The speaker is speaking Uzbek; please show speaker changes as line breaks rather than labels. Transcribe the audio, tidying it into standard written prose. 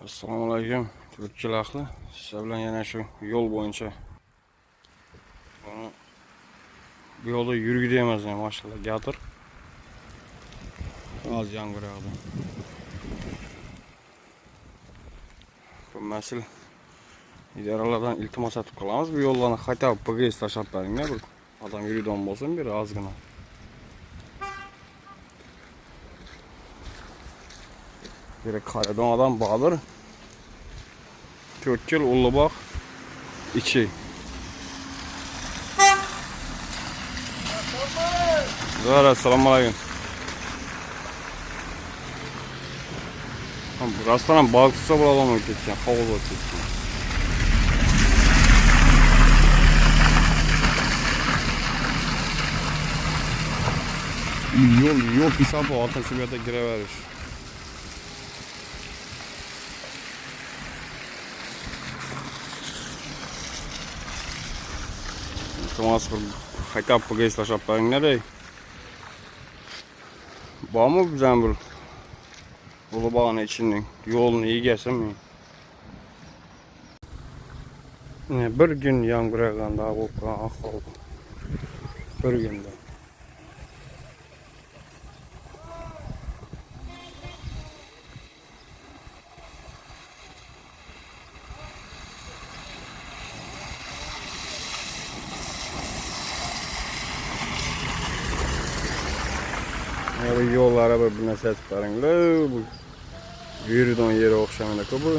Assalomu alaykum, turkchilar. Sizlar bilan yana shu yo'l bo'yicha bu yo'lda yurgida emas, maşallah gatir. Az yağmur yağdı. Bu mas'ul idoralardan iltimos etib qolamiz. Bu yo'llarni хотя бы PGS tashlab beringlar. Bir odam yuradigan bo'lsin, bir ozgina. Bir qaradan adam bağlar. 4 yil Ulubog ichi. Assalomu alaykum. Burasdan ham balık tutsa bo'ladimi ketgan, havo bo'lib ketgan. Yo'l hisobi oltin shu yerda giraverish. Iltimos bir хотя бы PGS tashlab beringlar. Bormi bizdan bir Ulubog'ning ichining yo'lni egasimi? Bir gün yağmur yağganda bo'lib qolgan ahvol. Bir kunda. Bu yo'llara bir narsa aytib beringlar. Bu yuridan yere o'xshamaydi-ku bu.